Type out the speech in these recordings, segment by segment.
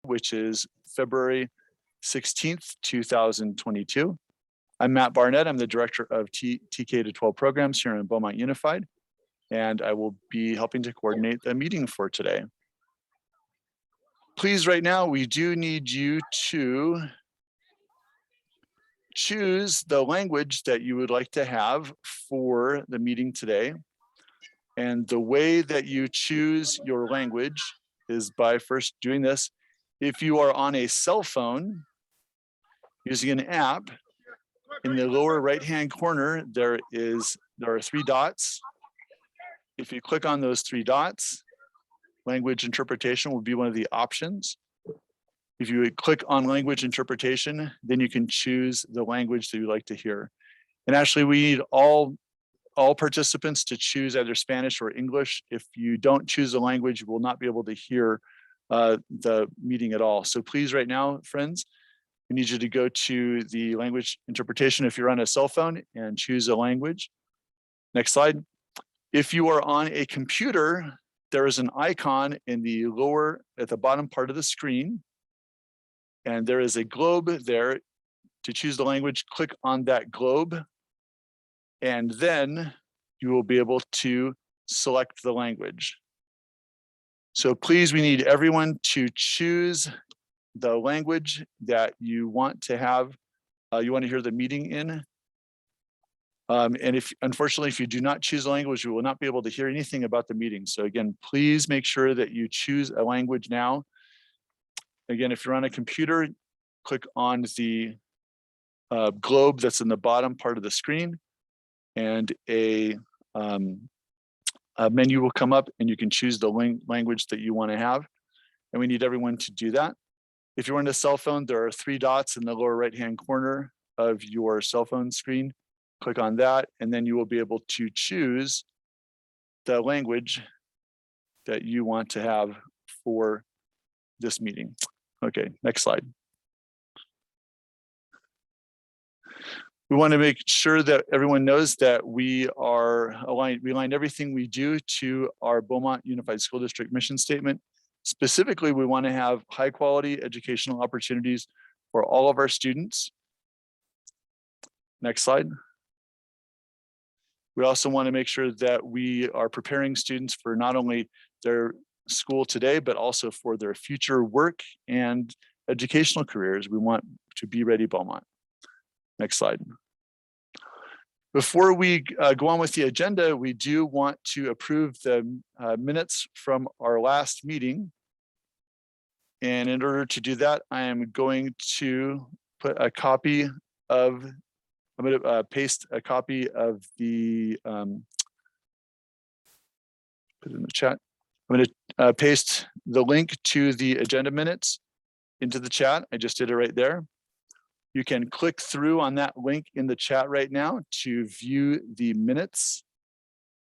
which is February 16th, 2022. I'm Matt Barnett. I'm the Director of TK to 12 programs here in Beaumont Unified, and I will be helping to coordinate the meeting for today. Please, right now, we do need you to choose the language that you would like to have for the meeting today. And the way that you choose your language is by first doing this. If you are on a cell phone using an app, in the lower right-hand corner, there are 3 dots. If you click on those 3 dots, language interpretation will be one of the options. If you would click on language interpretation, then you can choose the language that you'd like to hear. And actually, we need all participants to choose either Spanish or English. If you don't choose a language, you will not be able to hear the meeting at all. So please, right now, friends, we need you to go to the language interpretation if you're on a cell phone and choose a language. Next slide. If you are on a computer, there is an icon in the lower, at the bottom part of the screen, and there is a globe there. To choose the language, click on that globe, and then you will be able to select the language. So please, we need everyone to choose the language that you want to have, you want to hear the meeting in. And if, unfortunately, if you do not choose a language, you will not be able to hear anything about the meeting. So again, please make sure that you choose a language now. Again, if you're on a computer, click on the globe that's in the bottom part of the screen, and a menu will come up and you can choose the language that you want to have. And we need everyone to do that. If you're on a cell phone, there are 3 dots in the lower right-hand corner of your cell phone screen. Click on that, and then you will be able to choose the language that you want to have for this meeting. Okay, next slide. We want to make sure that everyone knows that we are aligned. We align everything we do to our Beaumont Unified School District mission statement. Specifically, we want to have high quality educational opportunities for all of our students. Next slide. We also want to make sure that we are preparing students for not only their school today, but also for their future work and educational careers. We want to be ready Beaumont. Next slide. Before we go on with the agenda, we do want to approve the minutes from our last meeting. And in order to do that, I am going to put a copy of, I'm going to paste a copy of the, put it in the chat. I'm going to paste the link to the agenda minutes into the chat. I just did it right there. You can click through on that link in the chat right now to view the minutes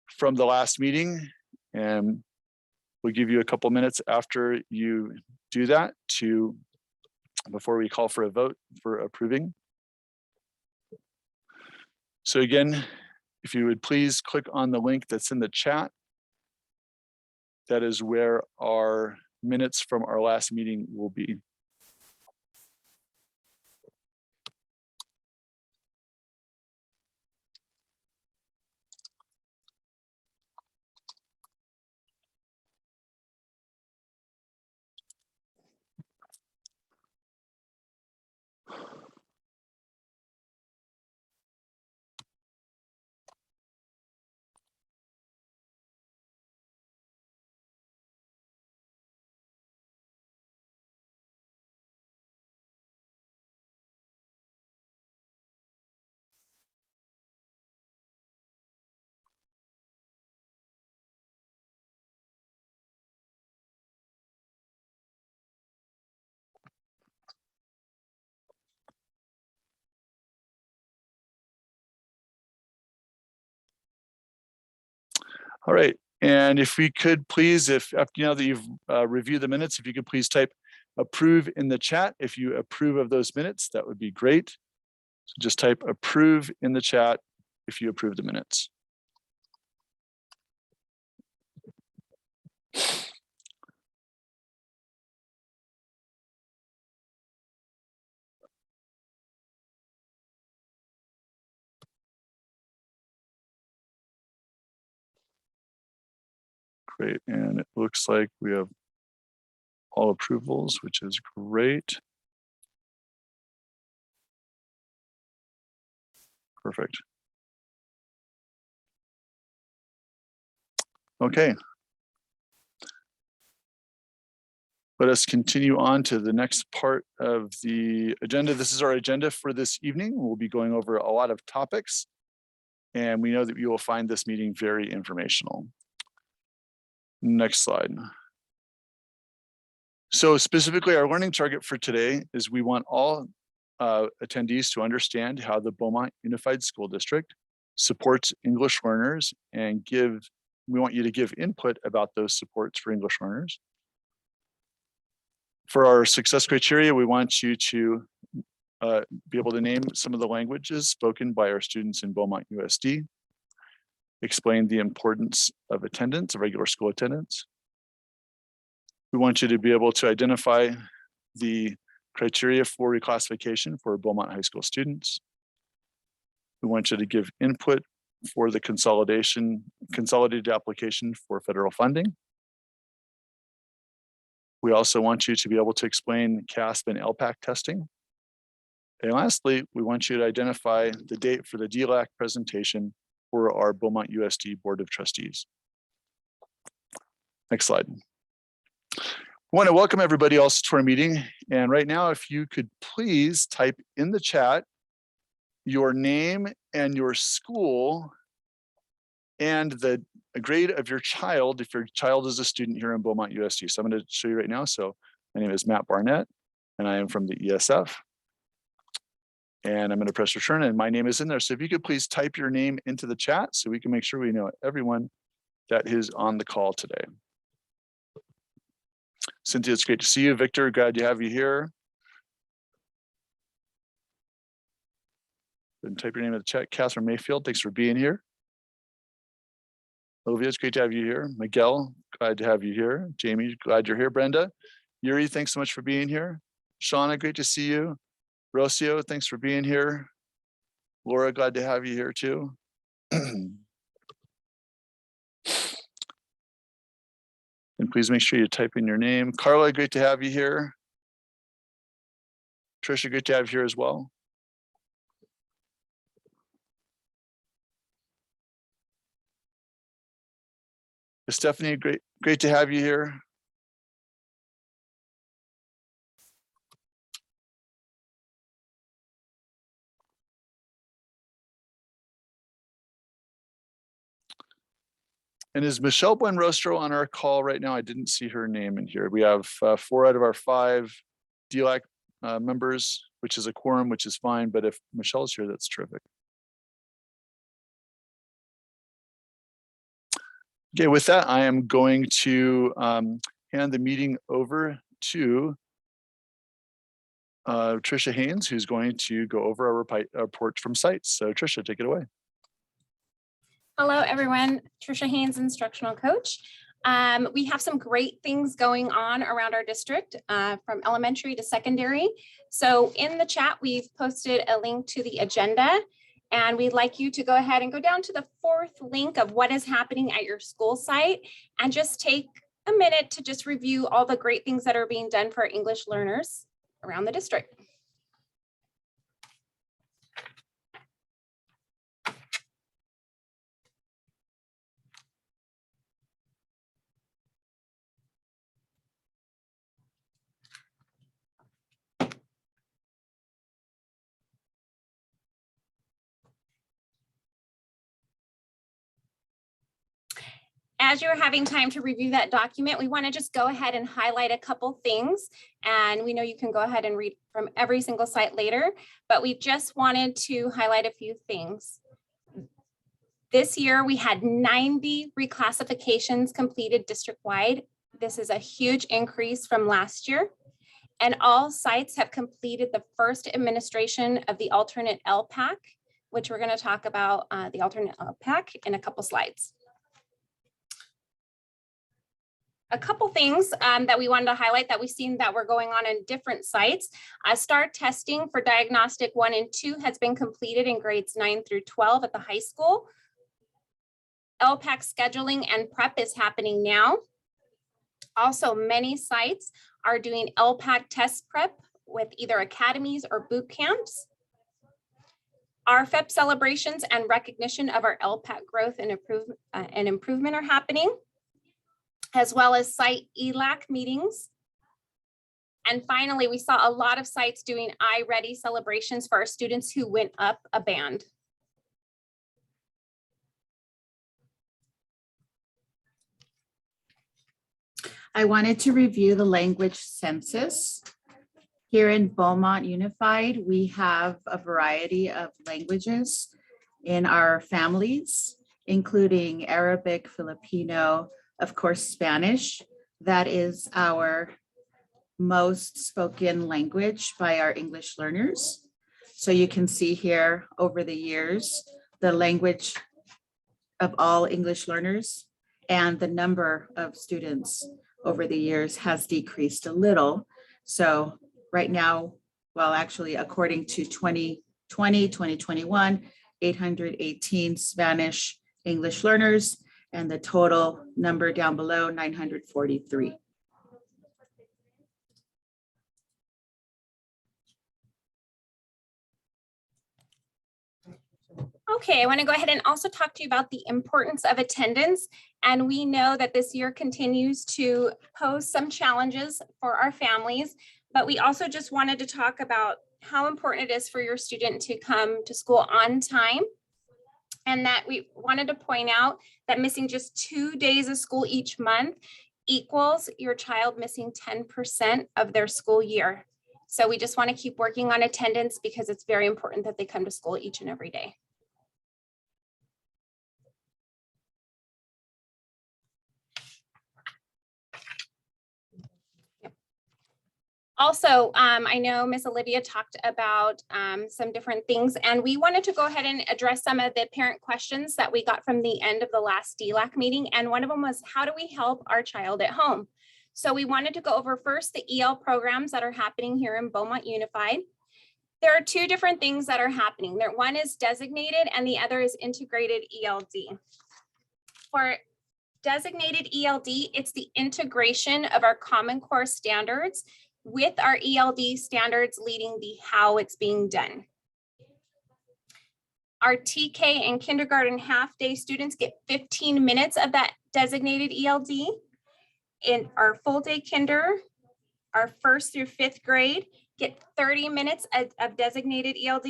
from the last meeting. And we'll give you a couple minutes after you do that before we call for a vote for approving. So again, if you would please click on the link that's in the chat. That is where our minutes from our last meeting will be. All right, and if we could please, if after now that you've reviewed the minutes, if you could please type approve in the chat. If you approve of those minutes, that would be great. So just type approve in the chat if you approve the minutes. Great, and it looks like we have all approvals, which is great. Perfect. Okay. Let us continue on to the next part of the agenda. This is our agenda for this evening. We'll be going over a lot of topics, and we know that you will find this meeting very informational. Next slide. So specifically, our learning target for today is we want all attendees to understand how the Beaumont Unified School District supports English learners, and we want you to give input about those supports for English learners. For our success criteria, we want you to be able to name some of the languages spoken by our students in Beaumont USD, explain the importance of attendance, of regular school attendance. We want you to be able to identify the criteria for reclassification for Beaumont High School students. We want you to give input for the consolidated application for federal funding. We also want you to be able to explain CASP and LPAC testing. And lastly, we want you to identify the date for the DELAC presentation for our Beaumont USD Board of Trustees. Next slide. I want to welcome everybody else to our meeting. And right now, if you could please type in the chat your name and your school and the grade of your child, if your child is a student here in Beaumont USD. So I'm going to show you right now. So my name is Matt Barnett, and I am from the ESF. And I'm going to press return, and my name is in there. So if you could please type your name into the chat so we can make sure we know everyone that is on the call today. Cynthia, it's great to see you. Victor, glad to have you here. And type your name in the chat. Catherine Mayfield, thanks for being here. Olivia, it's great to have you here. Miguel, glad to have you here. Jamie, glad you're here. Brenda, Yuri, thanks so much for being here. Shauna, great to see you. Rocio, thanks for being here. Laura, glad to have you here too. And please make sure you type in your name. Carla, great to have you here. Trisha, great to have you here as well. Stephanie, great to have you here. And is Michelle Buenrostro on our call right now? I didn't see her name in here. We have 4 out of our 5 DELAC members, which is a quorum, which is fine. But if Michelle's here, that's terrific. Okay, with that, I am going to hand the meeting over to Tricia Haynes, who's going to go over our report from sites. So Tricia, take it away. Hello, everyone. Tricia Haynes, instructional coach. We have some great things going on around our district from elementary to secondary. So in the chat, we've posted a link to the agenda, and we'd like you to go ahead and go down to the 4th link of what is happening at your school site and just take a minute to just review all the great things that are being done for English learners around the district. As you're having time to review that document, we want to just go ahead and highlight a couple things. And we know you can go ahead and read from every single site later, but we just wanted to highlight a few things. This year, we had 90 reclassifications completed district-wide. This is a huge increase from last year. And all sites have completed the first administration of the alternate LPAC, which we're going to talk about the alternate LPAC in a couple slides. A couple things that we wanted to highlight that we've seen that were going on in different sites. STAR testing for diagnostic 1 and 2 has been completed in grades 9 through 12 at the high school. LPAC scheduling and prep is happening now. Also, many sites are doing LPAC test prep with either academies or boot camps. Our FEP celebrations and recognition of our LPAC growth and improvement are happening, as well as site ELAC meetings. And finally, we saw a lot of sites doing iReady celebrations for our students who went up a band. I wanted to review the language census. Here in Beaumont Unified, we have a variety of languages in our families, including Arabic, Filipino, of course, Spanish. That is our most spoken language by our English learners. So you can see here over the years, the language of all English learners and the number of students over the years has decreased a little. So right now, well, actually, according to 2020, 2021, 818 Spanish English learners, and the total number down below, 943. Okay, I want to go ahead and also talk to you about the importance of attendance. And we know that this year continues to pose some challenges for our families, but we also just wanted to talk about how important it is for your student to come to school on time. And that we wanted to point out that missing just 2 days of school each month equals your child missing 10% of their school year. So we just want to keep working on attendance because it's very important that they come to school each and every day. Also, I know Miss Olivia talked about some different things, and we wanted to go ahead and address some of the parent questions that we got from the end of the last DELAC meeting. And one of them was, how do we help our child at home? So we wanted to go over first the EL programs that are happening here in Beaumont Unified. There are two different things that are happening. One is designated and the other is integrated ELD. For designated ELD, it's the integration of our Common Core standards with our ELD standards leading the how it's being done. Our TK and kindergarten half-day students get 15 minutes of that designated ELD. In our full-day kinder, our 1st through 5th grade get 30 minutes of designated ELD.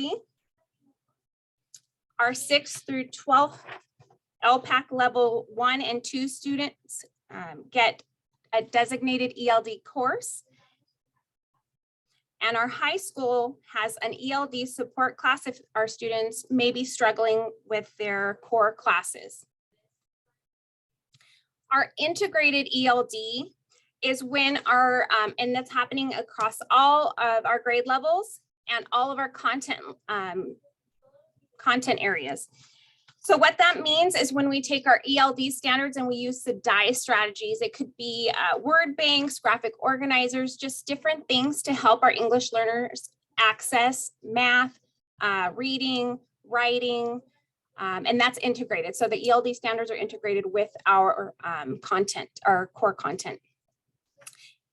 Our 6th through 12th LPAC level 1 and 2 students get a designated ELD course. And our high school has an ELD support class if our students may be struggling with their core classes. Our integrated ELD is when our, and that's happening across all of our grade levels and all of our content areas. So what that means is when we take our ELD standards and we use the DIE strategies, it could be word banks, graphic organizers, just different things to help our English learners access math, reading, writing, and that's integrated. So the ELD standards are integrated with our content, our core content.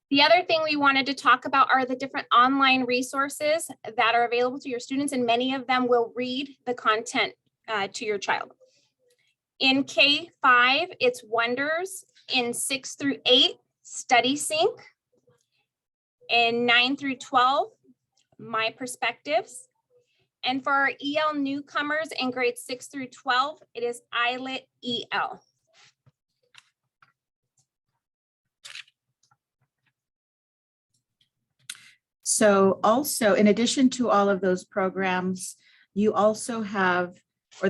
The other thing we wanted to talk about are the different online resources that are available to your students, and many of them will read the content to your child. In K-5, it's Wonders. In 6 through 8, Study Sync. In 9 through 12, My Perspectives. And for our EL newcomers in grades 6 through 12, it is iLit EL. So also, in addition to all of those programs, you also have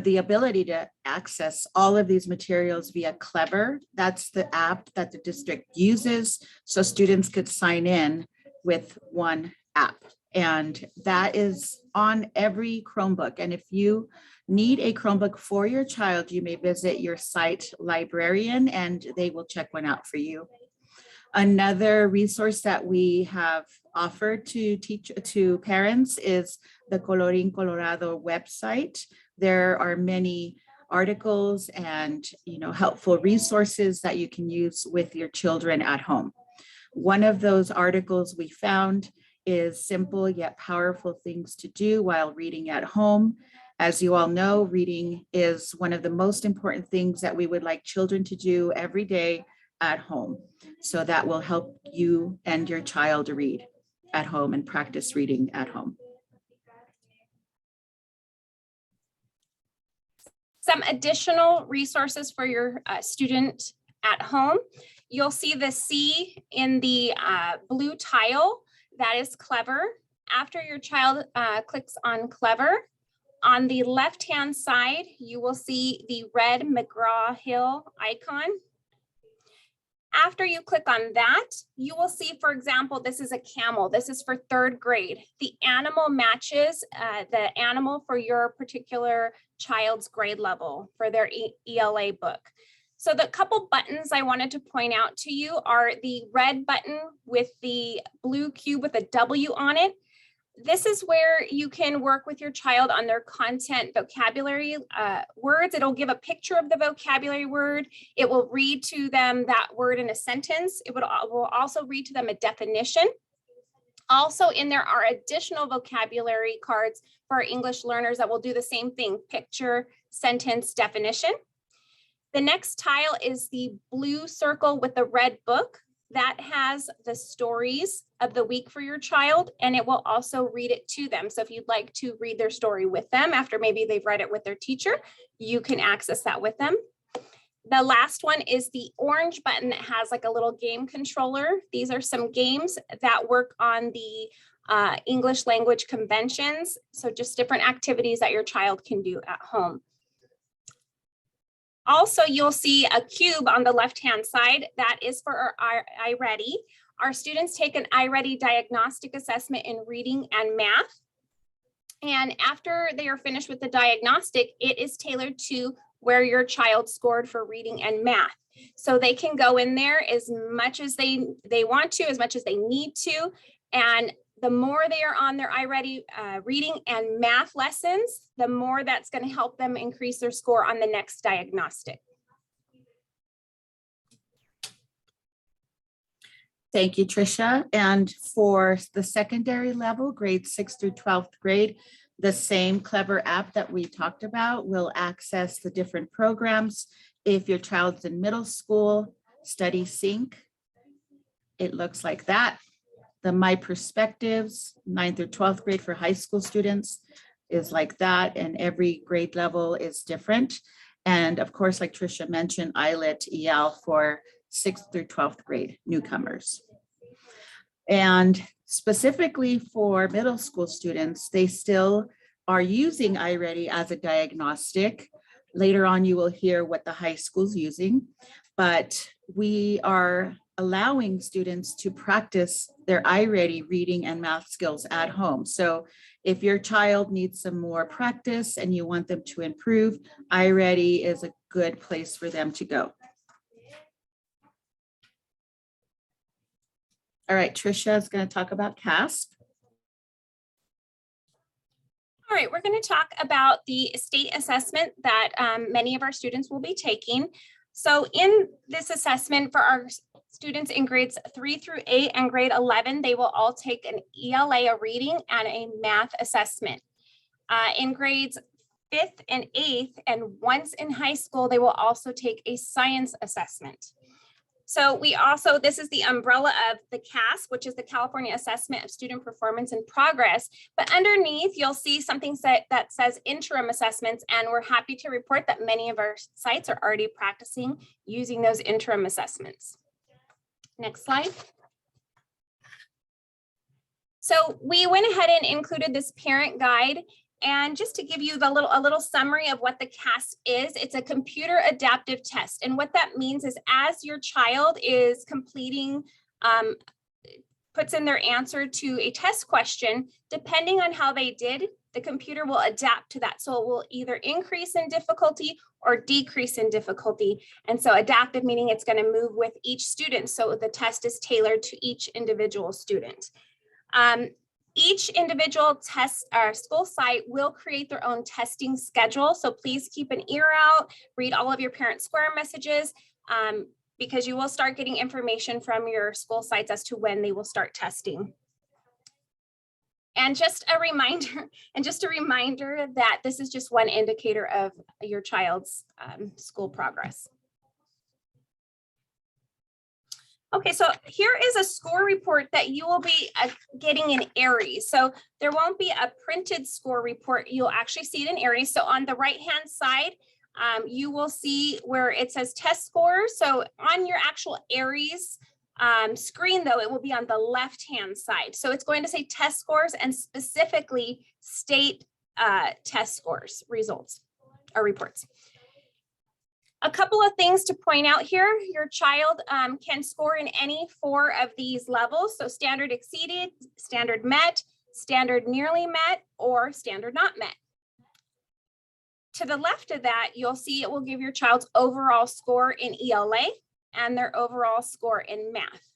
the ability to access all of these materials via Clever. That's the app that the district uses, so students could sign in with one app. And that is on every Chromebook. And if you need a Chromebook for your child, you may visit your site librarian and they will check one out for you. Another resource that we have offered to parents is the Colorín Colorado website. There are many articles and helpful resources that you can use with your children at home. One of those articles we found is simple yet powerful things to do while reading at home. As you all know, reading is one of the most important things that we would like children to do every day at home. So that will help you and your child read at home and practice reading at home. Some additional resources for your student at home. You'll see the C in the blue tile, that is Clever. After your child clicks on Clever, on the left-hand side, you will see the red McGraw-Hill icon. After you click on that, you will see, for example, this is a camel. This is for 3rd grade. The animal matches the animal for your particular child's grade level for their ELA book. So the couple buttons I wanted to point out to you are the red button with the blue cube with a W on it. This is where you can work with your child on their content vocabulary words. It'll give a picture of the vocabulary word. It will read to them that word in a sentence. It will also read to them a definition. Also in there are additional vocabulary cards for our English learners that will do the same thing, picture, sentence, definition. The next tile is the blue circle with the red book. That has the stories of the week for your child, and it will also read it to them. So if you'd like to read their story with them after maybe they've read it with their teacher, you can access that with them. The last one is the orange button that has like a little game controller. These are some games that work on the English language conventions. So just different activities that your child can do at home. Also, you'll see a cube on the left-hand side. That is for our iReady. Our students take an iReady diagnostic assessment in reading and math. And after they are finished with the diagnostic, it is tailored to where your child scored for reading and math. So they can go in there as much as they want to, as much as they need to. And the more they are on their iReady reading and math lessons, the more that's going to help them increase their score on the next diagnostic. Thank you, Tricia. And for the secondary level, grades 6th through 12th grade, the same Clever app that we talked about will access the different programs. If your child's in middle school, Study Sync, it looks like that. The My Perspectives, 9th or 12th grade for high school students is like that, and every grade level is different. And of course, like Tricia mentioned, ILET EL for 6th through 12th grade newcomers. And specifically for middle school students, they still are using iReady as a diagnostic. Later on, you will hear what the high school's using, but we are allowing students to practice their iReady reading and math skills at home. So if your child needs some more practice and you want them to improve, iReady is a good place for them to go. All right, Tricia is going to talk about CASP. All right, we're going to talk about the state assessment that many of our students will be taking. So in this assessment for our students in grades 3 through 8 and grade 11, they will all take an ELA, a reading, and a math assessment. In grades 5th and 8th, and once in high school, they will also take a science assessment. So this is the umbrella of the CASP, which is the California Assessment of Student Performance and Progress. But underneath, you'll see something that says interim assessments, and we're happy to report that many of our sites are already practicing using those interim assessments. Next slide. So we went ahead and included this parent guide. And just to give you a little summary of what the CASP is, it's a computer adaptive test. And what that means is as your child is completing, puts in their answer to a test question, depending on how they did, the computer will adapt to that. So it will either increase in difficulty or decrease in difficulty. And so adaptive meaning it's going to move with each student. So the test is tailored to each individual student. Each individual test or school site will create their own testing schedule. So please keep an ear out, read all of your parent square messages, because you will start getting information from your school sites as to when they will start testing. And just a reminder, that this is just one indicator of your child's school progress. Okay, so here is a score report that you will be getting in Aries. So there won't be a printed score report. You'll actually see it in Aries. So on the right-hand side, you will see where it says test scores. So on your actual Aries screen, though, it will be on the left-hand side. So it's going to say test scores and specifically state test scores results or reports. A couple of things to point out here. Your child can score in any 4 of these levels. So standard exceeded, standard met, standard nearly met, or standard not met. To the left of that, you'll see it will give your child's overall score in ELA and their overall score in math.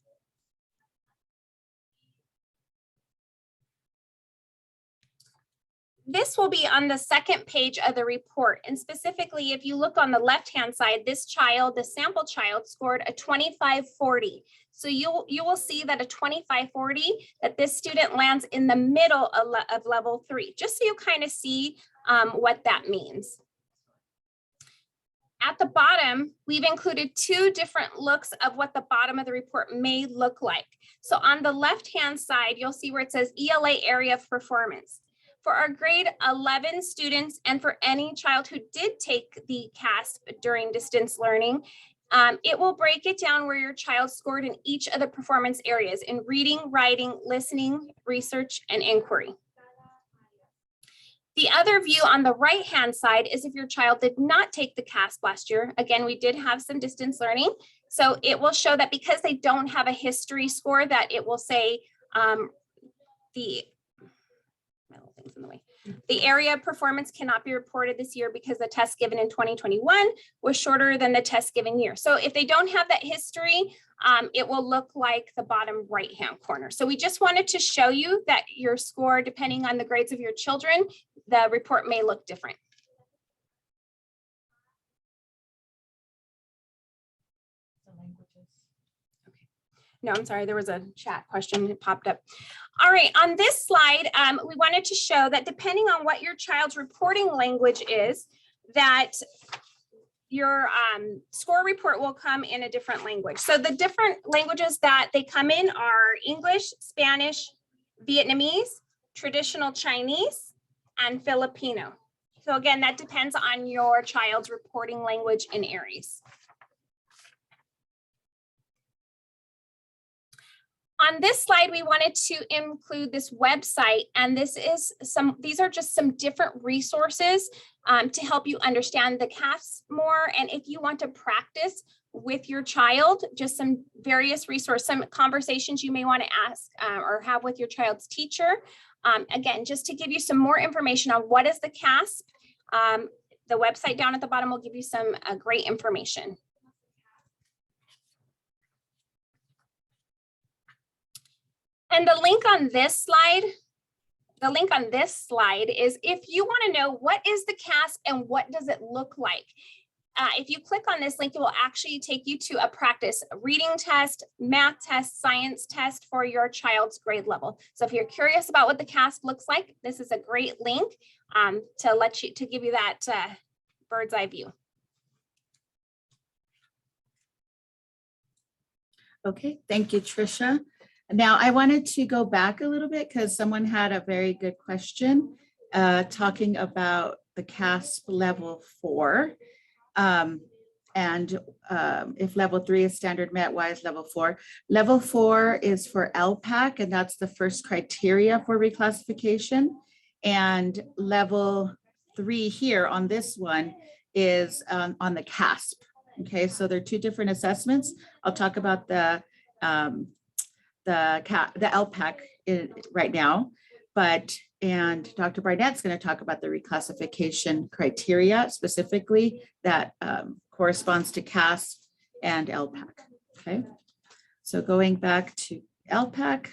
This will be on the second page of the report. And specifically, if you look on the left-hand side, this child, the sample child, scored a 2540. So you will see that a 2540, that this student lands in the middle of level 3, just so you kind of see what that means. At the bottom, we've included 2 different looks of what the bottom of the report may look like. So on the left-hand side, you'll see where it says ELA area of performance. For our grade 11 students and for any child who did take the CASP during distance learning, it will break it down where your child scored in each of the performance areas in reading, writing, listening, research, and inquiry. The other view on the right-hand side is if your child did not take the CASP last year. Again, we did have some distance learning. So it will show that because they don't have a history score, that it will say the area of performance cannot be reported this year because the test given in 2021 was shorter than the test given year. So if they don't have that history, it will look like the bottom right-hand corner. So we just wanted to show you that your score, depending on the grades of your children, the report may look different. No, I'm sorry, there was a chat question that popped up. All right, on this slide, we wanted to show that depending on what your child's reporting language is, that your score report will come in a different language. So the different languages that they come in are English, Spanish, Vietnamese, traditional Chinese, and Filipino. So again, that depends on your child's reporting language in Aries. On this slide, we wanted to include this website, and these are just some different resources to help you understand the CASP more. And if you want to practice with your child, just some various resources, some conversations you may want to ask or have with your child's teacher. Again, just to give you some more information on what is the CASP, the website down at the bottom will give you some great information. And the link on this slide is if you want to know what is the CASP and what does it look like. If you click on this link, it will actually take you to a practice reading test, math test, science test for your child's grade level. So if you're curious about what the CASP looks like, this is a great link to give you that bird's eye view. Okay, thank you, Tricia. Now, I wanted to go back a little bit because someone had a very good question talking about the CASP level 4. If level 3 is standard met, why is level 4? Level 4 is for LPAC, and that's the first criteria for reclassification. And level 3 here on this one is on the CASP. Okay, so there are 2 different assessments. I'll talk about the LPAC right now, and Dr. Barnett's going to talk about the reclassification criteria specifically that corresponds to CASP and LPAC. Okay, so going back to LPAC,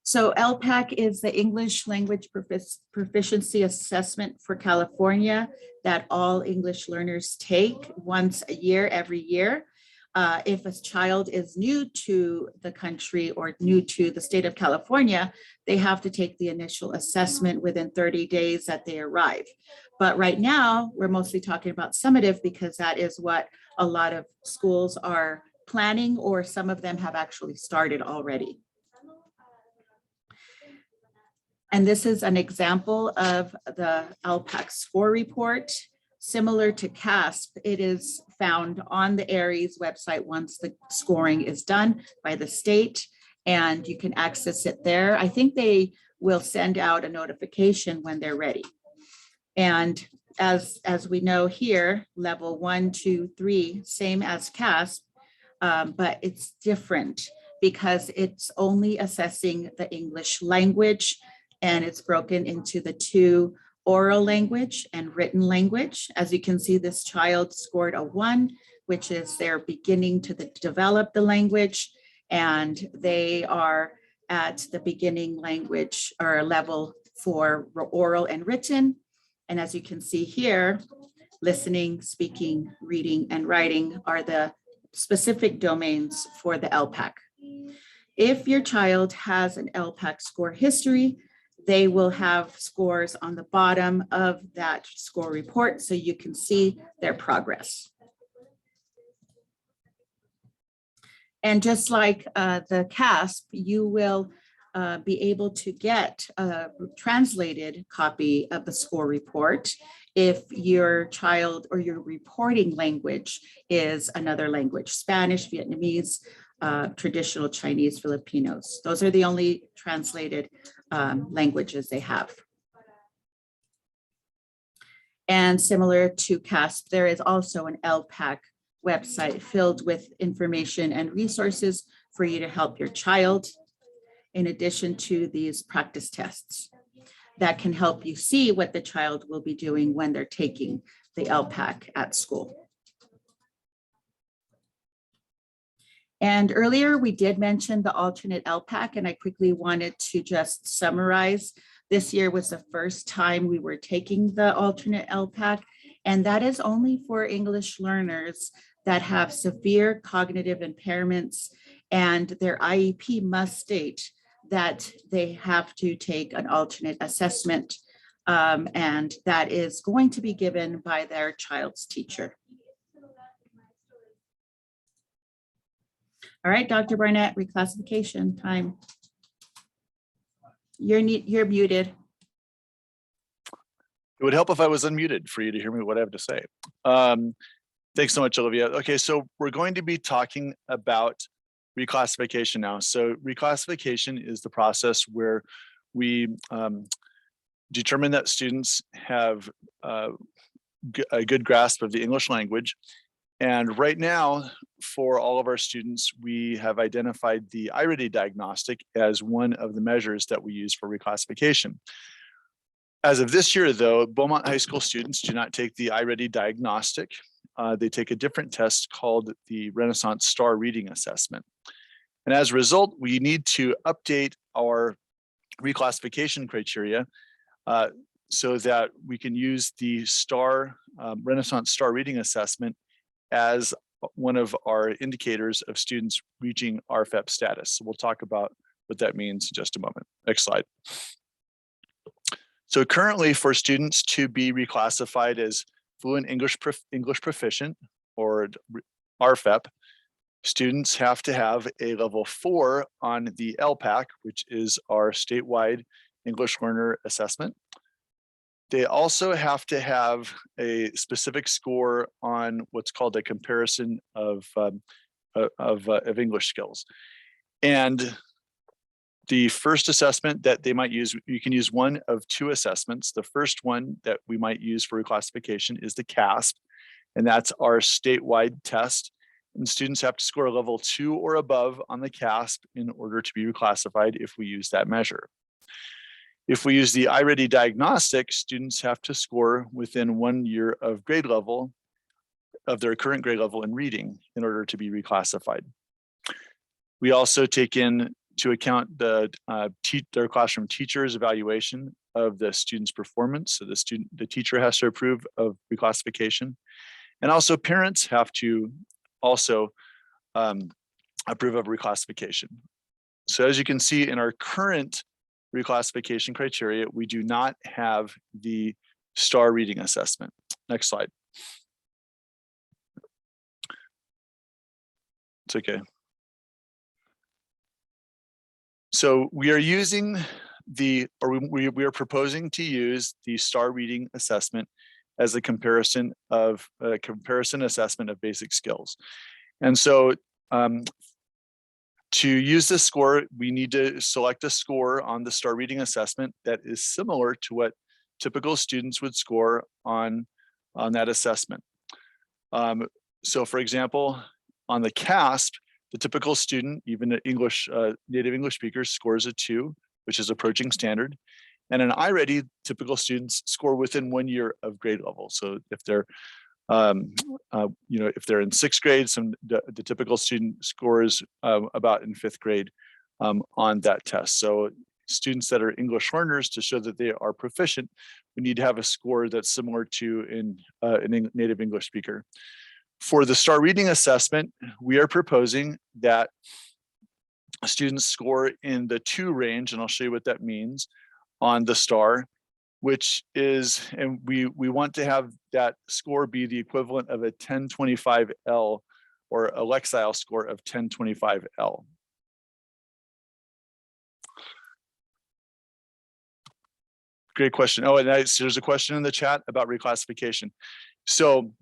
So LPAC is the English Language Proficiency Assessment for California that all English learners take once a year, every year. If a child is new to the country or new to the state of California, they have to take the initial assessment within 30 days that they arrive. But right now, we're mostly talking about summative because that is what a lot of schools are planning, or some of them have actually started already. And this is an example of the LPAC score report. Similar to CASP, it is found on the ARIES website once the scoring is done by the state, and you can access it there. I think they will send out a notification when they're ready. And as we know here, level 1, 2, 3, same as CASP, but it's different because it's only assessing the English language, and it's broken into the 2 oral language and written language. As you can see, this child scored a 1, which is they're beginning to develop the language, and they are at the beginning language or level for oral and written. And as you can see here, listening, speaking, reading, and writing are the specific domains for the LPAC. If your child has an LPAC score history, they will have scores on the bottom of that score report so you can see their progress. And just like the CASP, you will be able to get a translated copy of the score report if your child or your reporting language is another language, Spanish, Vietnamese, traditional Chinese, Filipinos. Those are the only translated languages they have. And similar to CASP, there is also an LPAC website filled with information and resources for you to help your child, in addition to these practice tests that can help you see what the child will be doing when they're taking the LPAC at school. And earlier we did mention the alternate LPAC, and I quickly wanted to just summarize. This year was the first time we were taking the alternate LPAC, and that is only for English learners that have severe cognitive impairments, and their IEP must state that they have to take an alternate assessment, and that is going to be given by their child's teacher. All right, Dr. Barnett, reclassification time. You're muted. It would help if I was unmuted for you to hear me what I have to say. Thanks so much, Olivia. Okay, so we're going to be talking about reclassification now. So reclassification is the process where we determine that students have a good grasp of the English language. And right now, for all of our students, we have identified the iReady diagnostic as one of the measures that we use for reclassification. As of this year, though, Beaumont High School students do not take the iReady diagnostic. They take a different test called the Renaissance Star Reading Assessment. And as a result, we need to update our reclassification criteria so that we can use the Renaissance Star Reading Assessment as one of our indicators of students reaching RFEP status. So we'll talk about what that means in just a moment. Next slide. So currently, for students to be reclassified as Fluent English Proficient, or RFEP, students have to have a level 4 on the LPAC, which is our statewide English learner assessment. They also have to have a specific score on what's called a comparison of English skills. And the first assessment that they might use, you can use one of 2 assessments. The first one that we might use for reclassification is the CASP, and that's our statewide test. And students have to score a level 2 or above on the CASP in order to be reclassified if we use that measure. If we use the iReady diagnostic, students have to score within 1 year of grade level, of their current grade level in reading in order to be reclassified. We also take in to account their classroom teacher's evaluation of the student's performance. So the teacher has to approve of reclassification. And also parents have to also approve of reclassification. So as you can see in our current reclassification criteria, we do not have the STAR reading assessment. Next slide. It's okay. So we are using we are proposing to use the STAR reading assessment as a comparison assessment of basic skills. And so to use this score, we need to select a score on the STAR reading assessment that is similar to what typical students would score on that assessment. So for example, on the CASP, the typical student, even an native English speaker, scores a 2, which is approaching standard. And an iReady, typical students score within 1 year of grade level. So if they're if they're in 6th grade, the typical student scores about in 5th grade on that test. So students that are English learners, to show that they are proficient, we need to have a score that's similar to a native English speaker. For the STAR reading assessment, we are proposing that students score in the 2 range, and I'll show you what that means on the STAR, which is, and we want to have that score be the equivalent of a 1025L or a Lexile score of 1025L. Great question. Oh, and there's a question in the chat about reclassification. So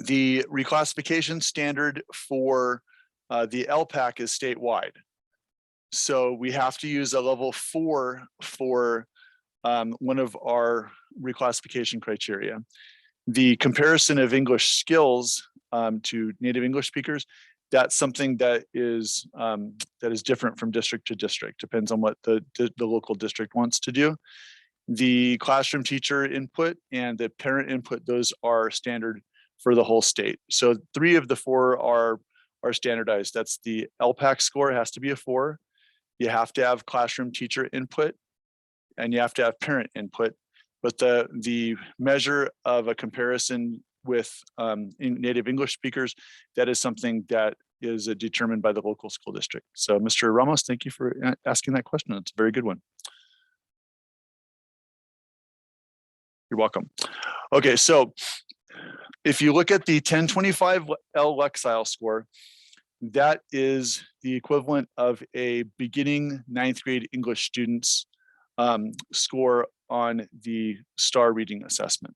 the reclassification standard for the LPAC is statewide. So we have to use a level 4 for one of our reclassification criteria. The comparison of English skills to native English speakers, that's something that is different from district to district, depends on what the local district wants to do. The classroom teacher input and the parent input, those are standard for the whole state. So 3 of the 4 are standardized. That's the LPAC score, has to be a 4. You have to have classroom teacher input, and you have to have parent input. But the measure of a comparison with native English speakers, that is something that is determined by the local school district. So Mr. Ramos, thank you for asking that question. It's a very good one. You're welcome. Okay, so if you look at the 1025L Lexile score, that is the equivalent of a beginning 9th grade English student's score on the STAR reading assessment.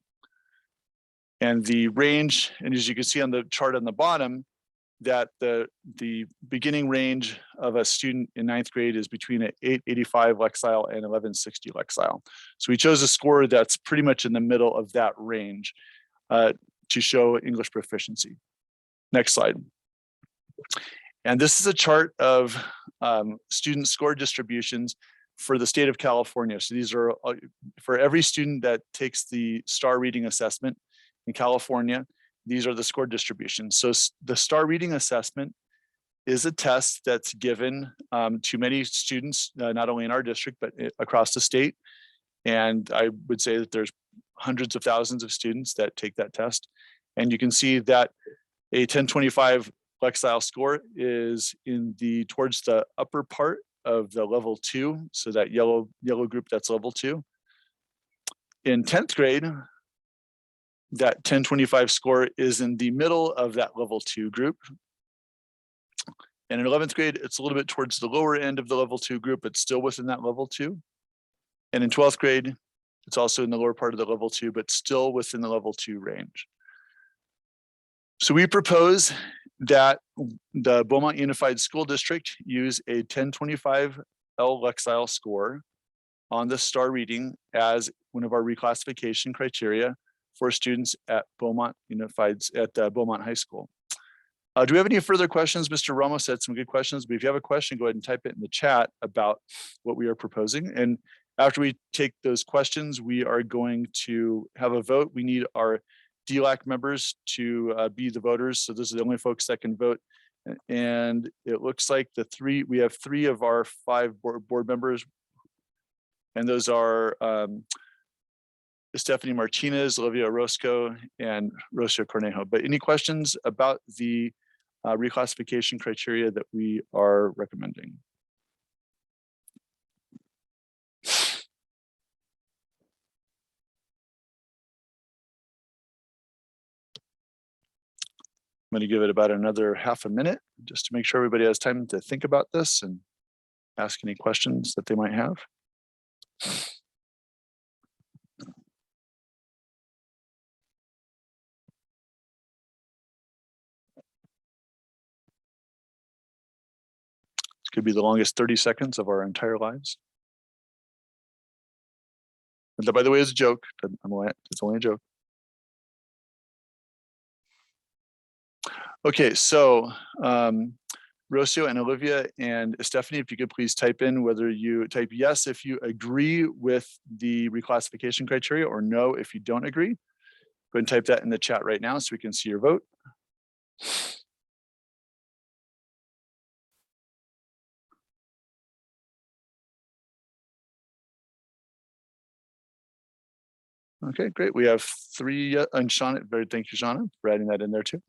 And the range, and as you can see on the chart on the bottom, that the beginning range of a student in 9th grade is between an 885 Lexile and 1160 Lexile. So we chose a score that's pretty much in the middle of that range to show English proficiency. Next slide. And this is a chart of student score distributions for the state of California. So these are for every student that takes the STAR reading assessment in California, these are the score distributions. So the STAR reading assessment is a test that's given to many students, not only in our district, but across the state. And I would say that there's hundreds of thousands of students that take that test. And you can see that a 1025 Lexile score is towards the upper part of the level 2. So that yellow group, that's level 2. In 10th grade, that 1025 score is in the middle of that level 2 group. And in 11th grade, it's a little bit towards the lower end of the level 2 group, but still within that level 2. And in 12th grade, it's also in the lower part of the level 2, but still within the level 2 range. So we propose that the Beaumont Unified School District use a 1025L Lexile score on the STAR reading as one of our reclassification criteria for students at Beaumont Beaumont High School. Do we have any further questions? Mr. Ramos had some good questions, but if you have a question, go ahead and type it in the chat about what we are proposing. And after we take those questions, we are going to have a vote. We need our DELAC members to be the voters. So those are the only folks that can vote And it looks like we have 3 of our 5 board members, and those are Stephanie Martinez, Olivia Orozco, and Rocio Cornejo. But any questions about the reclassification criteria that we are recommending? I'm going to give it about another half a minute just to make sure everybody has time to think about this and ask any questions that they might have. This could be the longest 30 seconds of our entire lives. And that, by the way, is a joke. It's only a joke. Okay, so Rocio and Olivia and Stephanie, if you could please type in whether you type yes if you agree with the reclassification criteria, or no if you don't agree. Go ahead and type that in the chat right now so we can see your vote. Okay, great. We have 3, and Shauna, thank you, Shauna, for adding that in there too.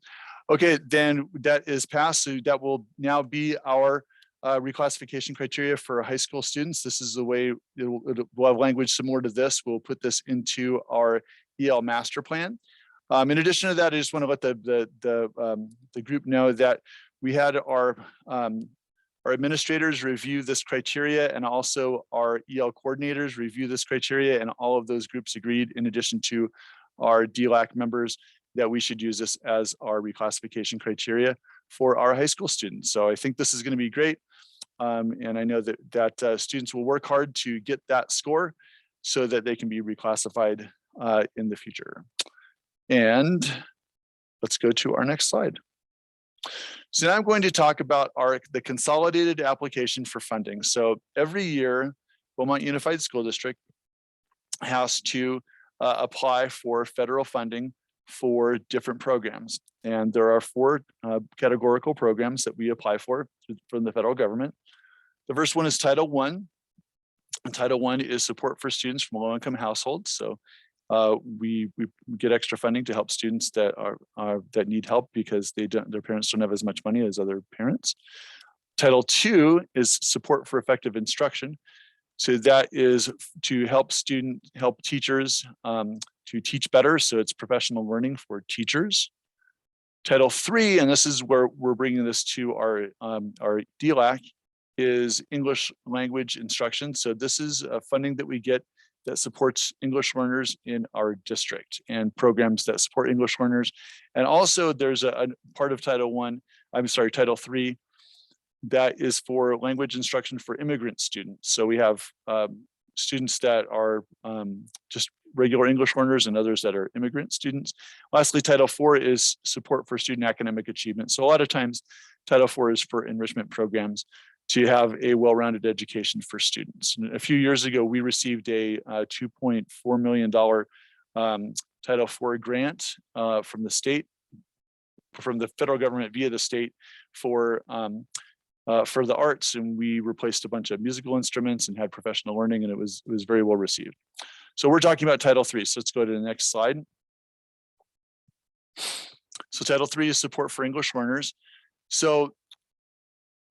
Okay, then that is passed. So that will now be our reclassification criteria for high school students. This is the way we'll have language similar to this. We'll put this into our EL master plan. In addition to that, I just want to let the group know that we had our administrators review this criteria, and also our EL coordinators review this criteria, and all of those groups agreed, in addition to our DELAC members, that we should use this as our reclassification criteria for our high school students. So I think this is going to be great. And I know that students will work hard to get that score so that they can be reclassified in the future. And let's go to our next slide. So now I'm going to talk about the consolidated application for funding. So every year, Beaumont Unified School District has to apply for federal funding for different programs. And there are 4 categorical programs that we apply for from the federal government. The first one is Title I. And Title I is support for students from low-income households. So we get extra funding to help students that that need help because their parents don't have as much money as other parents. Title II is support for effective instruction. So that is to help teachers to teach better. So it's professional learning for teachers. Title III, and this is where we're bringing this to our DELAC, is English language instruction. So this is funding that we get that supports English learners in our district and programs that support English learners. And also there's a part of Title III, that is for language instruction for immigrant students. So we have students that are just regular English learners and others that are immigrant students. Lastly, Title IV is support for student academic achievement. So a lot of times Title IV is for enrichment programs to have a well-rounded education for students. And a few years ago, we received a $2.4 million Title IV grant from the state, from the federal government via the state for the arts, and we replaced a bunch of musical instruments and had professional learning, and it was very well received. So we're talking about Title III. So let's go to the next slide. So Title III is support for English learners. So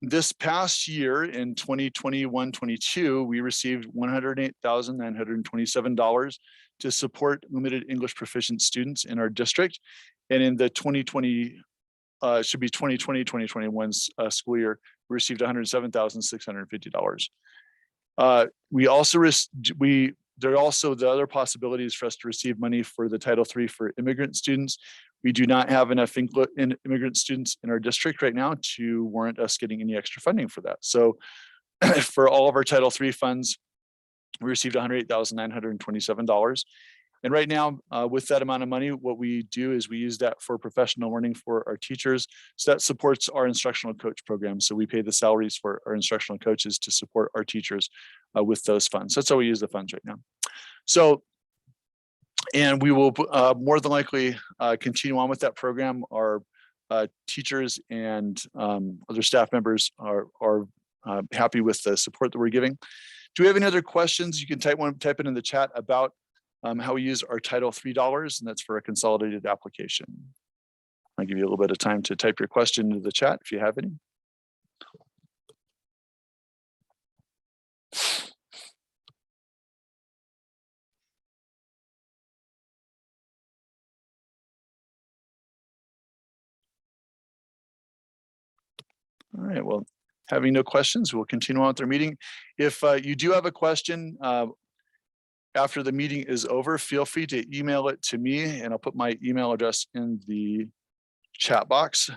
this past year in 2021-22, we received $108,927 to support limited English proficient students in our district. And in the 2020-2021 school year, we received $107,650. There are also the other possibilities for us to receive money for the Title III for immigrant students. We do not have enough immigrant students in our district right now to warrant us getting any extra funding for that. So for all of our Title III funds, we received $108,927. And right now, with that amount of money, what we do is we use that for professional learning for our teachers. So that supports our instructional coach program. So we pay the salaries for our instructional coaches to support our teachers with those funds. That's how we use the funds right now. So, and we will more than likely continue on with that program. Our teachers and other staff members are happy with the support that we're giving. Do we have any other questions? You can type it in the chat about how we use our Title III dollars, and that's for a consolidated application. I'll give you a little bit of time to type your question into the chat if you have any. All right, well, having no questions, we'll continue on with our meeting. If you do have a question after the meeting is over, feel free to email it to me, and I'll put my email address in the chat box.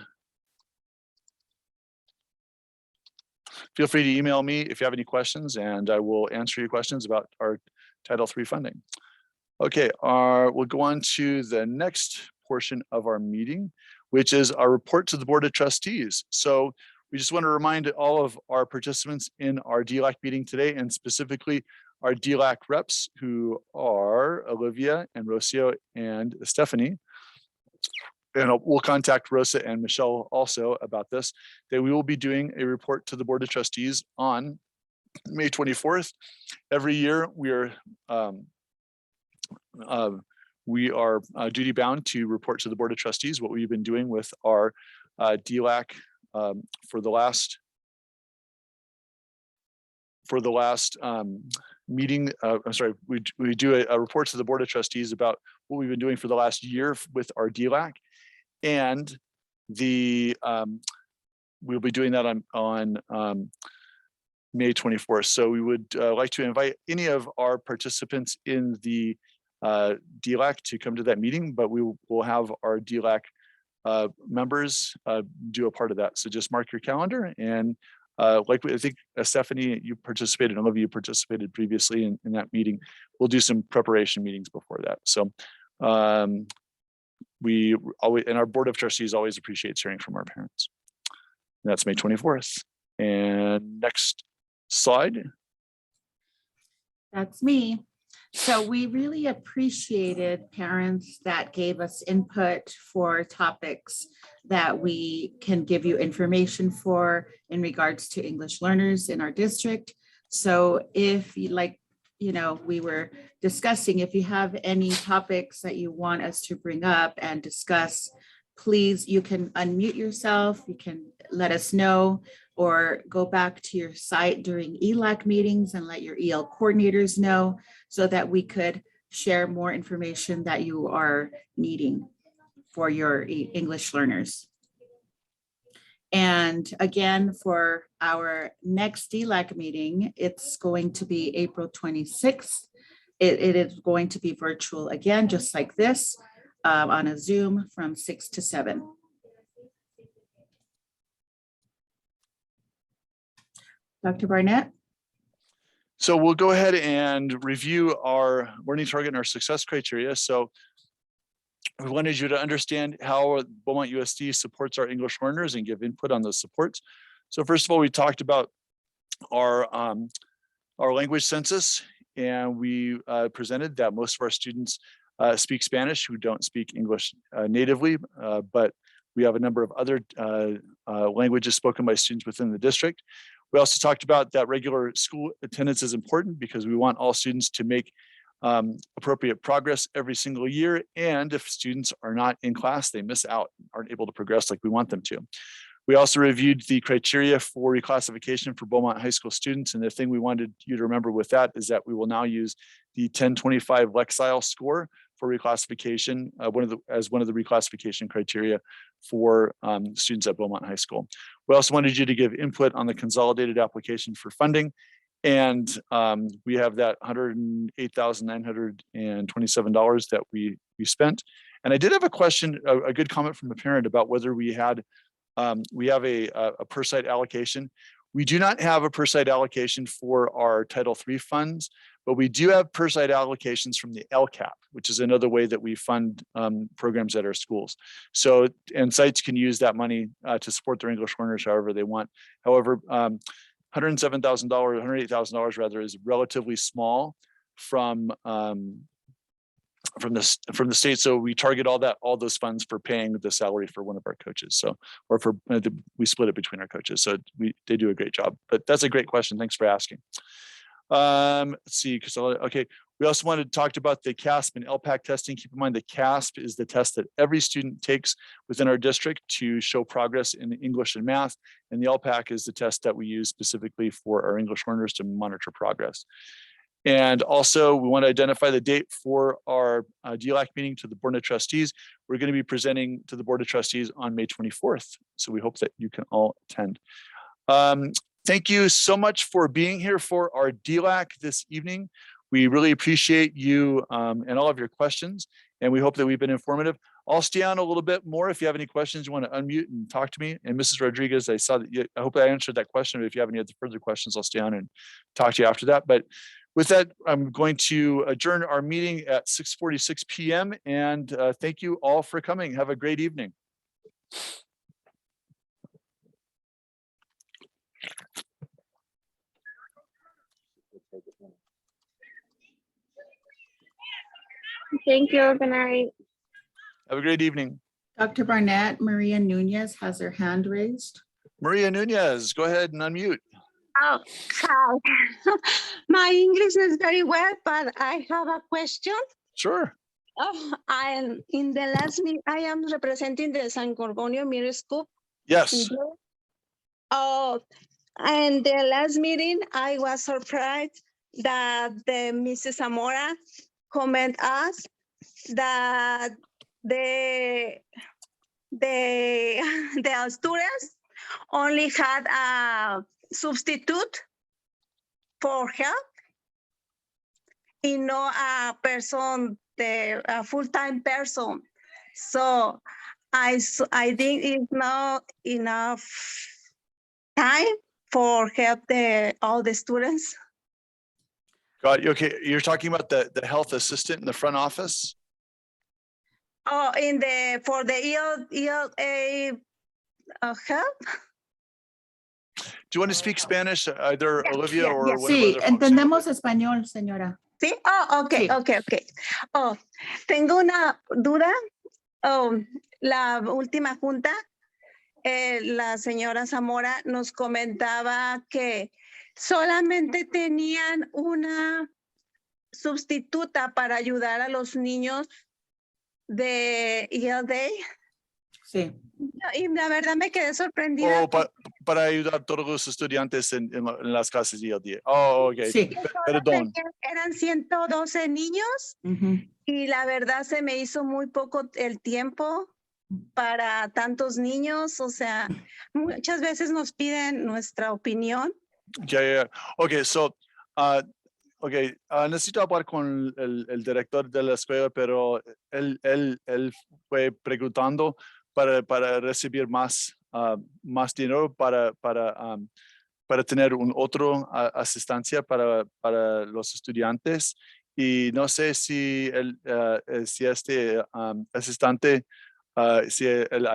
Feel free to email me if you have any questions, and I will answer your questions about our Title III funding. Okay, we'll go on to the next portion of our meeting, which is our report to the Board of Trustees. So we just want to remind all of our participants in our DELAC meeting today, and specifically our DELAC reps, who are Olivia and Rocio and Stephanie. And we'll contact Rosa and Michelle also about this, that we will be doing a report to the Board of Trustees on May 24th. Every year we are duty bound to report to the Board of Trustees what we've been doing with our DELAC for the last meeting. I'm sorry, we do a report to the Board of Trustees about what we've been doing for the last year with our DELAC, and we'll be doing that on May 24th. So we would like to invite any of our participants in the DELAC to come to that meeting, but we will have our DELAC members do a part of that. So just mark your calendar, and I think Stephanie, you participated, and Olivia, you participated previously in that meeting. We'll do some preparation meetings before that. So we always, and our Board of Trustees always appreciates hearing from our parents. And that's May 24th. And next slide. That's me. So we really appreciated parents that gave us input for topics that we can give you information for in regards to English learners in our district. So if you like, we were discussing, if you have any topics that you want us to bring up and discuss, please, you can unmute yourself, you can let us know, or go back to your site during ELAC meetings and let your EL coordinators know, so that we could share more information that you are needing for your English learners. And again, for our next DELAC meeting, it's going to be April 26th. It is going to be virtual again, just like this, on a Zoom from 6 to 7. Dr. Barnett? So we'll go ahead and review our learning target and our success criteria. So we wanted you to understand how Beaumont USD supports our English learners and give input on those supports. So first of all, we talked about our language census, and we presented that most of our students speak Spanish who don't speak English natively, but we have a number of other languages spoken by students within the district. We also talked about that regular school attendance is important because we want all students to make appropriate progress every single year. And if students are not in class, they miss out, aren't able to progress like we want them to. We also reviewed the criteria for reclassification for Beaumont High School students. And the thing we wanted you to remember with that is that we will now use the 1025 Lexile score for reclassification, as one of the reclassification criteria for students at Beaumont High School. We also wanted you to give input on the consolidated application for funding. And we have that $108,927 that we spent. And I did have a question, a good comment from a parent about whether we have a per site allocation. We do not have a per site allocation for our Title III funds, but we do have per site allocations from the LCAP, which is another way that we fund programs at our schools. So, and sites can use that money to support their English learners however they want. However, $107,000, $108,000 rather, is relatively small from from the state. So we target all those funds for paying the salary for one of our coaches. So, or for we split it between our coaches. So they do a great job. But that's a great question. Thanks for asking. Let's see, because okay, we also wanted to talk about the CASP and LPAC testing. Keep in mind the CASP is the test that every student takes within our district to show progress in English and math, and the LPAC is the test that we use specifically for our English learners to monitor progress. And also, we want to identify the date for our DELAC meeting to the Board of Trustees. We're going to be presenting to the Board of Trustees on May 24th. So we hope that you can all attend. Thank you so much for being here for our DELAC this evening. We really appreciate you and all of your questions, and we hope that we've been informative. I'll stay on a little bit more. If you have any questions, you want to unmute and talk to me. And Mrs. Rodriguez, I saw that I hope I answered that question. But if you have any other further questions, I'll stay on and talk to you after that. But with that, I'm going to adjourn our meeting at 6:46 p.m. And thank you all for coming. Have a great evening. Thank you. Good night. Have a great evening. Dr. Barnett, Maria Nunez has her hand raised. Maria Nunez, go ahead and unmute. Oh, hi. My English is very well, but I have a question. Sure. Oh, in the last meeting, I am representing the San Gorgonio Middle School. Yes. Oh, and the last meeting, I was surprised that the Mrs. Zamora comment us that the students only had a substitute for help, and not a person, a full-time person. So I think it's not enough time for help all the students. Got you. Okay, you're talking about the health assistant in the front office? Oh, for the ELA help? Do you want to speak Spanish, either Yeah, Olivia yeah, or yeah. one of Sí, our other folks? entendemos español, señora. Sí, oh, ok, Sí. ok, ok. Oh, tengo una duda. Oh, la última junta, la señora Zamora nos comentaba que solamente tenían una sustituta para ayudar a los niños de ELD. Sí. Y la verdad me quedé sorprendida. Oh, para ayudar a todos los estudiantes en las clases día a día. Oh, ok. Sí. Perdón. Eran 112 niños. Ujú. Y la verdad se me hizo muy poco el tiempo para tantos niños. O sea, muchas veces nos piden nuestra opinión. Yeah. Okay, so, necesito hablar con el director de la escuela, pero él fue preguntando para recibir más dinero para tener otro asistencia para los estudiantes. Y no sé si este asistente si él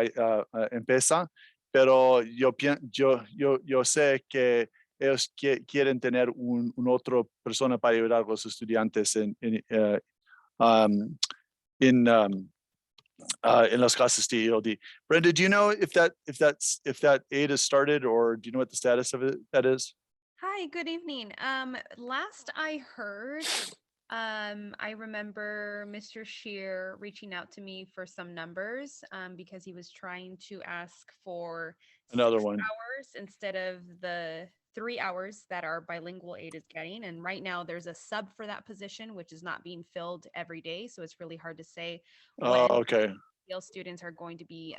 empieza, pero yo sé que ellos quieren tener otra persona para ayudar a los estudiantes in las clases de ELD. Brenda, do you know if that aid has started, or do you know what the status of that is? Hi, good evening. Last I heard, I remember Mr. Shear reaching out to me for some numbers because he was trying to ask for Another 6 one. hours instead of the 3 hours that our bilingual aid is getting. And right now there's a sub for that position, which is not being filled every day. So it's really hard to say when Okay. EL students are going to be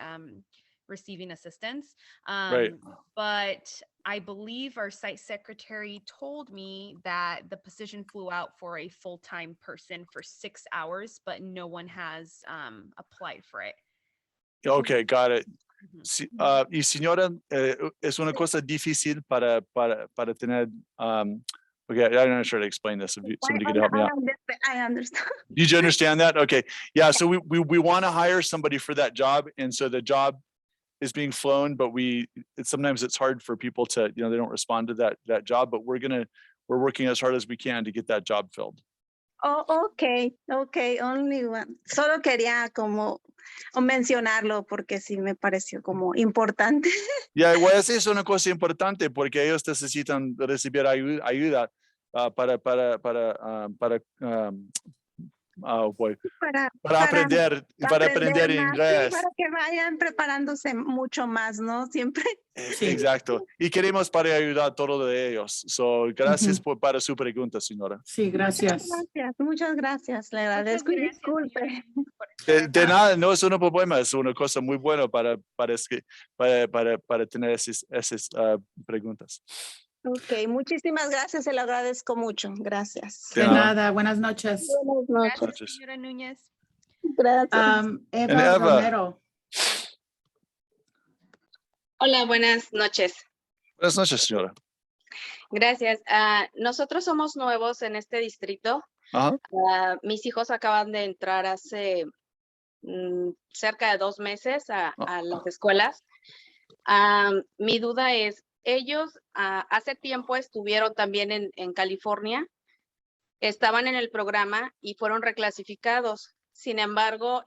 receiving assistance. Right. But I believe our site secretary told me that the position flew out for a full-time person for 6 hours, but no one has applied for it. Okay, got it. Mhm. Sí, y señora, es una cosa difícil para tener, okay, I'm not sure to explain this. If somebody could help me out. I understand. Did you understand that? Okay. Yeah. So we want to hire somebody for that job. And so the job is being flown, but sometimes it's hard for people to, they don't respond to that job, but we're working as hard as we can to get that job filled. Oh, ok, only one. Solo quería como mencionarlo porque sí me pareció como importante. Ya, igual esa es una cosa importante porque ellos necesitan recibir ayuda boy, Para, para aprender más, sí, inglés. para que vayan preparándose mucho más, ¿no? Siempre. Sí. Exacto. Y queremos para ayudar a todos de ellos. So, gracias para su pregunta, señora. Sí, gracias. Muchas gracias, le agradezco y Gracias, disculpe. señora, por estar De acá. nada, no es un problema, es una cosa muy buena para tener esas preguntas. Ok, muchísimas gracias, se lo agradezco mucho. Gracias. De De nada. nada, buenas noches. Buenas noches. Gracias, señora Núñez. Gracias. Eva Eva. Romero. Hola, buenas noches. Buenas noches, señora. Gracias. Nosotros somos nuevos en este distrito. Ajá. Mis hijos acaban de entrar hace cerca de 2 meses a las escuelas. Mi duda es, ellos hace tiempo estuvieron también en California, estaban en el programa y fueron reclasificados. Sin embargo,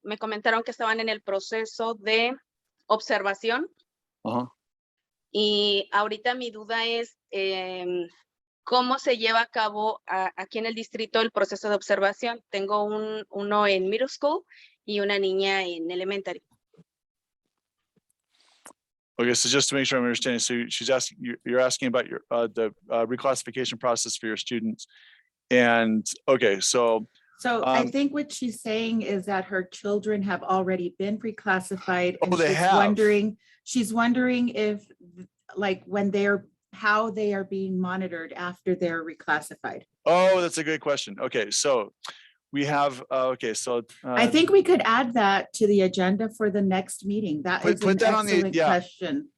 me comentaron que estaban en el proceso de observación. Ajá. Y ahorita mi duda es cómo se lleva a cabo aquí en el distrito el proceso de observación. Tengo uno en middle school y una niña en elementary. Okay, so just to make sure I'm understanding, so she's asking, you're asking about the reclassification process for your students. And okay, so So I think what she's saying is that her children have already been reclassified. And Oh, they she's have. she's wondering if, like, how they are being monitored after they're reclassified. oh, that's a great question. Okay, so we have okay, so I think we could add that to the agenda for the next meeting. That is Put an that on the- excellent yeah. question.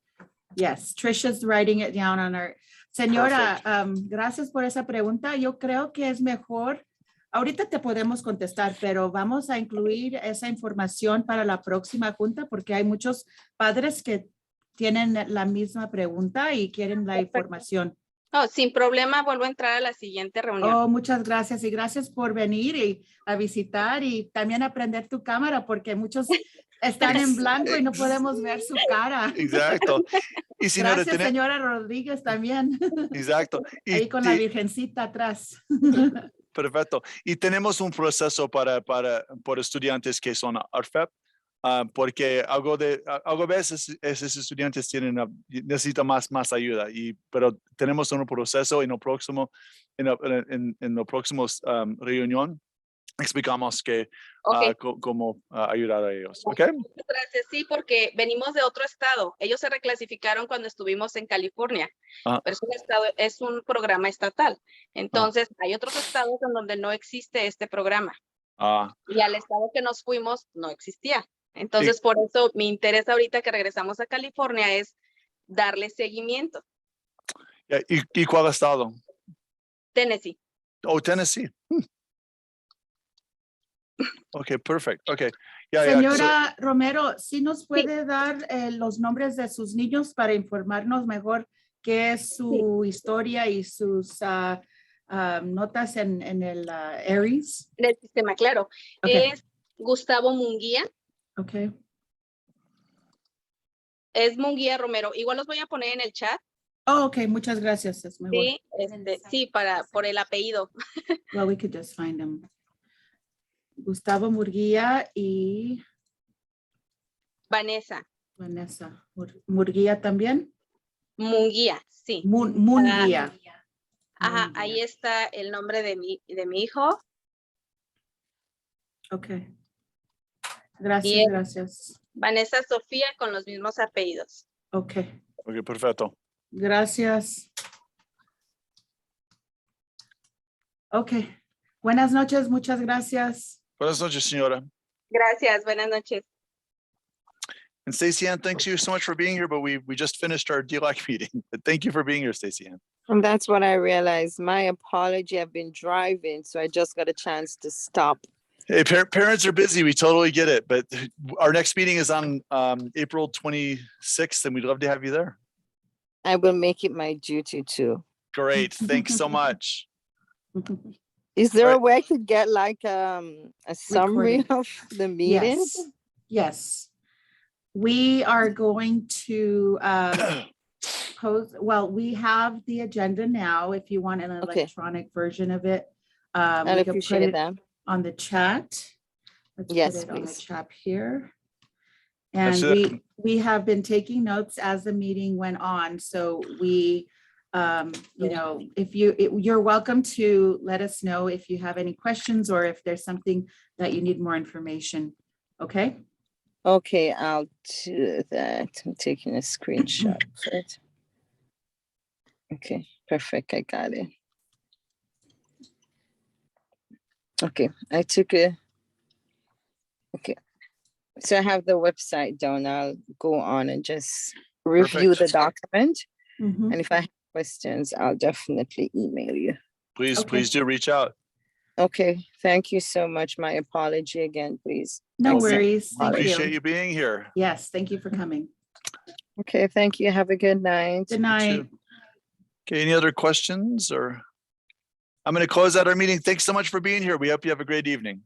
Yes, Trisha's writing it down on our. Señora, gracias por esa pregunta. Yo creo que es mejor. Ahorita te podemos contestar, pero vamos a incluir esa información para la próxima junta porque hay muchos padres que tienen la misma pregunta y quieren la Perfecto. información. Oh, sin problema, vuelvo a entrar a la siguiente reunión. Oh, muchas gracias y gracias por venir a visitar y también aprender tu cámara porque muchos están en blanco y no podemos ver su cara. exacto. Y señora, Gracias, señora Rodríguez, también. exacto. Y Ahí con la virgencita atrás. perfecto. Y tenemos un proceso por estudiantes que son ARFEP, porque algo veces esos estudiantes necesitan más ayuda, pero tenemos un proceso en los próximos reunión. Explicamos cómo ayudar a ellos. ¿Ok? Gracias, sí, porque venimos de otro estado. Ellos se reclasificaron cuando estuvimos en California. Pero es un programa estatal. Entonces, hay otros estados en donde no existe este programa. Y al estado que nos fuimos, no existía. Entonces, por eso mi interés ahorita que regresamos a California es darle seguimiento. ¿Y cuál estado? Tennessee. Oh, Tennessee. Okay, perfect. Okay. Señora Romero, ¿sí nos puede dar los nombres de sus niños para informarnos mejor qué es su historia y sus notas en el ARIES? En el sistema, claro. Okay. Es Gustavo Munguía. Okay. Es Munguía Romero. Igual los voy a poner en el chat. Oh, okay, muchas gracias. Es mejor. Sí, sí, por el apellido. Well, we could just find them. Gustavo Murguía y Vanessa. Murguía también. Munguía, sí. Munguía. Ajá, ahí está el nombre de mi hijo. Okay. Gracias, gracias. Vanessa Sofía con los mismos apellidos. Okay. Okay, perfecto. Gracias. Okay. Buenas noches, muchas gracias. Buenas noches, señora. Gracias, buenas noches. And Stacey Ann, thanks you so much for being here, but we just finished our DELAC meeting. But thank you for being here, Stacey Ann. And that's what I realized. My apology. I've been driving, so I just got a chance to stop. Hey, parents are busy. We totally get it. But our next meeting is on April 26th, and we'd love to have you there. I will make it my duty to. Great. Thanks so much. Is there a Right. way I could get like a summary Recorded. of the meeting? Yes, yes. We are going to post, well, we have the agenda now. If you want an Okay. electronic version of it. I'd We can put appreciate it that. on the chat. Let's Yes, put it on the please. chat here. And That's we have been taking notes as the meeting went on. So we, you know, if you're welcome to let us know if you have any questions or if there's something that you need more information. Okay? Okay, I'll do that. I'm taking a screenshot of it. Okay, perfect. I got it. Okay, I took a. Okay, so I have the website down. I'll go on and just review the document. Mhm. And if I have questions, I'll definitely email you. Please, Okay. please do reach out. Okay, thank you so much. My apology again, please. No Thanks. worries. Thank Appreciate you. you being here. Yes, thank you for coming. Okay, thank you. Have a good night. Good night. Okay, any other questions or? I'm going to close out our meeting. Thanks so much for being here. We hope you have a great evening.